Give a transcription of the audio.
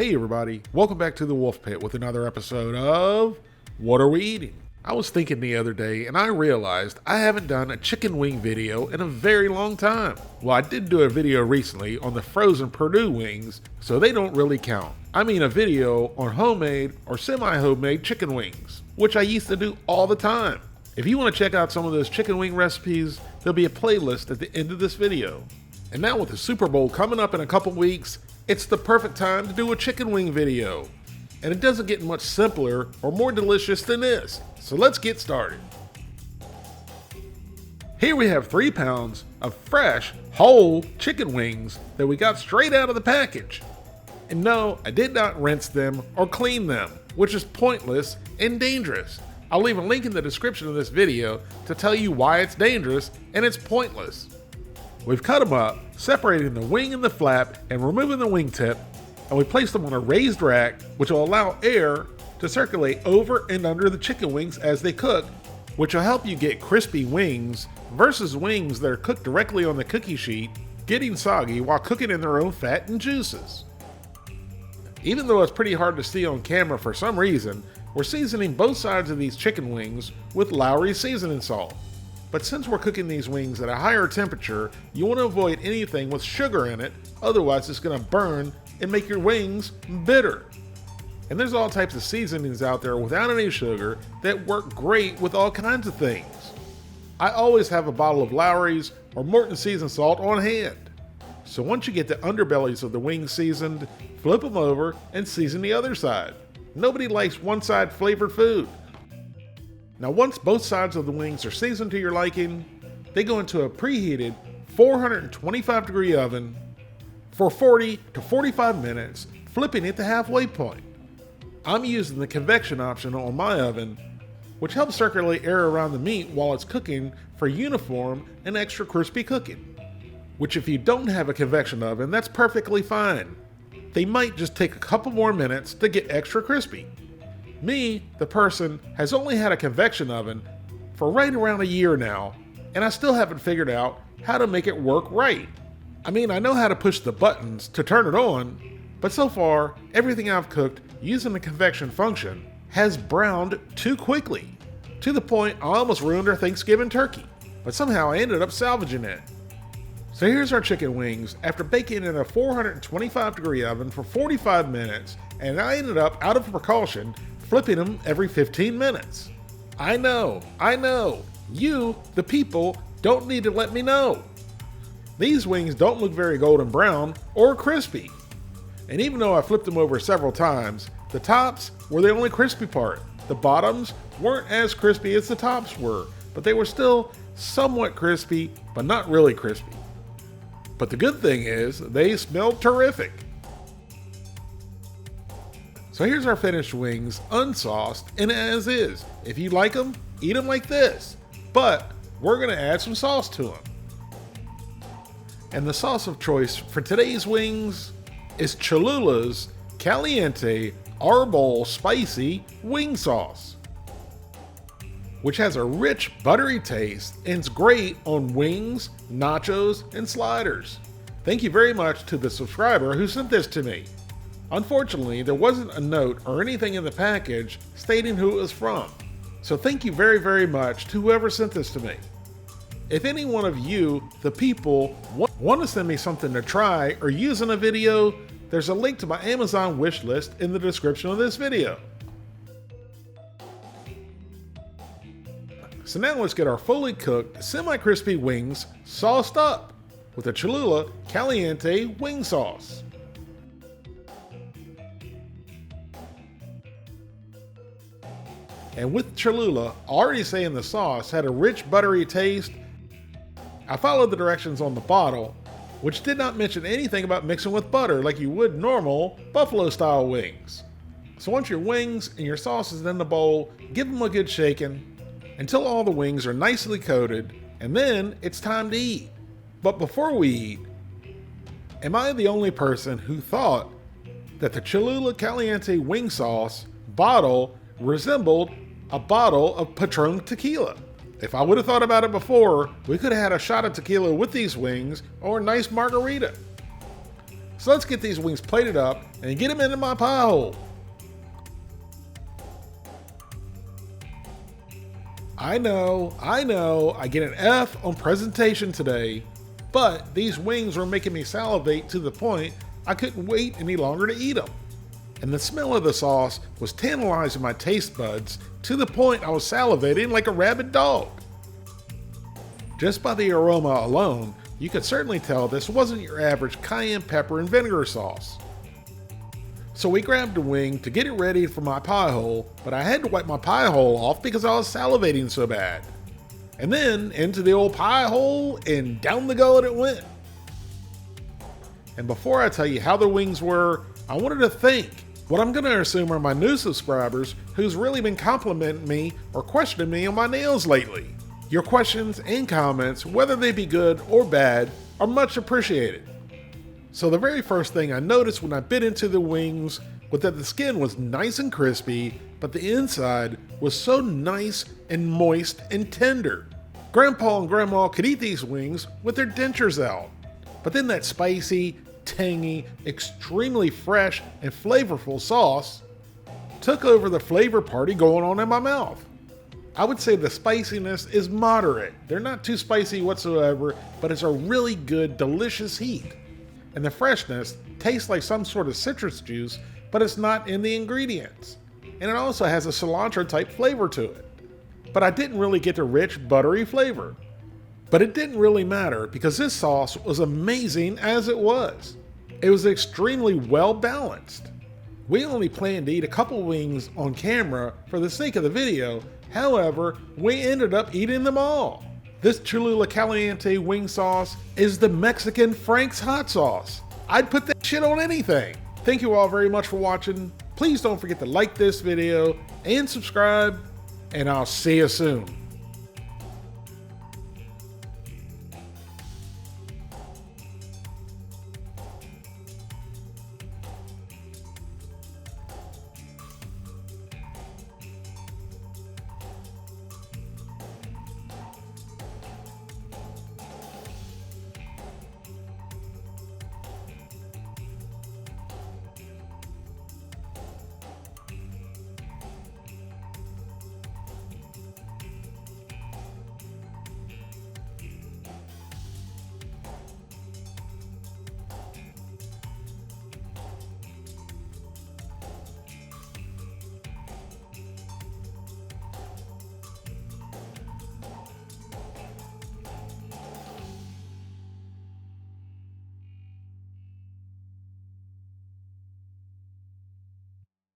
Hey everybody, welcome back to the Wolf Pit with another episode of What Are We Eating? I was thinking the other day and I realized I haven't done a chicken wing video in a very long time. Well, I did do a video recently on the frozen Purdue wings, so they don't really count. I mean a video on homemade or semi-homemade chicken wings, which I used to do all the time. If you want to check out some of those chicken wing recipes, there'll be a playlist at the end of this video. And now with the Super Bowl coming up in a couple weeks, it's the perfect time to do a chicken wing video. And it doesn't get much simpler or more delicious than this. So let's get started. Here we have 3 pounds of fresh, whole chicken wings that we got straight out of the package. And no, I did not rinse them or clean them, which is pointless and dangerous. I'll leave a link in the description of this video to tell you why it's dangerous and it's pointless. We've cut them up, separating the wing and the flap and removing the wingtip, and we place them on a raised rack, which will allow air to circulate over and under the chicken wings as they cook, which will help you get crispy wings versus wings that are cooked directly on the cookie sheet, getting soggy while cooking in their own fat and juices. Even though it's pretty hard to see on camera for some reason, we're seasoning both sides of these chicken wings with Lowry seasoning salt. But since we're cooking these wings at a higher temperature, you want to avoid anything with sugar in it, otherwise it's going to burn and make your wings bitter. And there's all types of seasonings out there without any sugar that work great with all kinds of things. I always have a bottle of Lowry's or Morton seasoned salt on hand. So once you get the underbellies of the wings seasoned, flip them over and season the other side. Nobody likes one side flavored food. Now once both sides of the wings are seasoned to your liking, they go into a preheated 425 degree oven for 40 to 45 minutes, flipping at the halfway point. I'm using the convection option on my oven, which helps circulate air around the meat while it's cooking for uniform and extra crispy cooking. Which if you don't have a convection oven, that's perfectly fine. They might just take a couple more minutes to get extra crispy. Me, the person, has only had a convection oven for right around a year now, and I still haven't figured out how to make it work right. I mean, I know how to push the buttons to turn it on, but so far, everything I've cooked using the convection function has browned too quickly, to the point I almost ruined our Thanksgiving turkey, but somehow I ended up salvaging it. So here's our chicken wings after baking in a 425 degree oven for 45 minutes, and I ended up, out of precaution, flipping them every 15 minutes. I know, you, the people, don't need to let me know. These wings don't look very golden brown or crispy. And even though I flipped them over several times, the tops were the only crispy part. The bottoms weren't as crispy as the tops were, but they were still somewhat crispy, but not really crispy. But the good thing is, they smelled terrific. So here's our finished wings, unsauced and as is. If you like them, eat them like this. But we're going to add some sauce to them. And the sauce of choice for today's wings is Cholula's Caliente Arbol Spicy Wing Sauce, which has a rich, buttery taste and it's great on wings, nachos, and sliders. Thank you very much to the subscriber who sent this to me. Unfortunately, there wasn't a note or anything in the package stating who it was from. So thank you very, very much to whoever sent this to me. If any one of you, the people, want to send me something to try or use in a video, there's a link to my Amazon wish list in the description of this video. So now let's get our fully cooked, semi-crispy wings sauced up with the Cholula Caliente wing sauce. And with Cholula already saying the sauce had a rich buttery taste, I followed the directions on the bottle, which did not mention anything about mixing with butter like you would normal buffalo style wings. So once your wings and your sauce is in the bowl, give them a good shaking until all the wings are nicely coated, and then it's time to eat. But before we eat, am I the only person who thought that the Cholula Caliente wing sauce bottle resembled a bottle of Patron tequila? If I would have thought about it before, we could have had a shot of tequila with these wings or a nice margarita. So let's get these wings plated up and get them into my pie hole. I know, I get an F on presentation today, but these wings were making me salivate to the point I couldn't wait any longer to eat them. And the smell of the sauce was tantalizing my taste buds to the point I was salivating like a rabid dog. Just by the aroma alone, you could certainly tell this wasn't your average cayenne pepper and vinegar sauce. So we grabbed a wing to get it ready for my pie hole, but I had to wipe my pie hole off because I was salivating so bad. And then into the old pie hole and down the gullet it went. And before I tell you how the wings were, I wanted to thank what I'm going to assume are my new subscribers who's really been complimenting me or questioning me on my nails lately. Your questions and comments, whether they be good or bad, are much appreciated. So the very first thing I noticed when I bit into the wings was that the skin was nice and crispy, but the inside was so nice and moist and tender. Grandpa and Grandma could eat these wings with their dentures out. But then that spicy, tangy, extremely fresh and flavorful sauce took over the flavor party going on in my mouth. I would say the spiciness is moderate. They're not too spicy whatsoever, but it's a really good, delicious heat. And the freshness tastes like some sort of citrus juice, but it's not in the ingredients. And it also has a cilantro type flavor to it. But I didn't really get the rich, buttery flavor. But it didn't really matter because this sauce was amazing as it was. It was extremely well balanced. We only planned to eat a couple wings on camera for the sake of the video. However, we ended up eating them all. This Cholula Caliente wing sauce is the Mexican Frank's hot sauce. I'd put that shit on anything. Thank you all very much for watching. Please don't forget to like this video and subscribe, and I'll see you soon.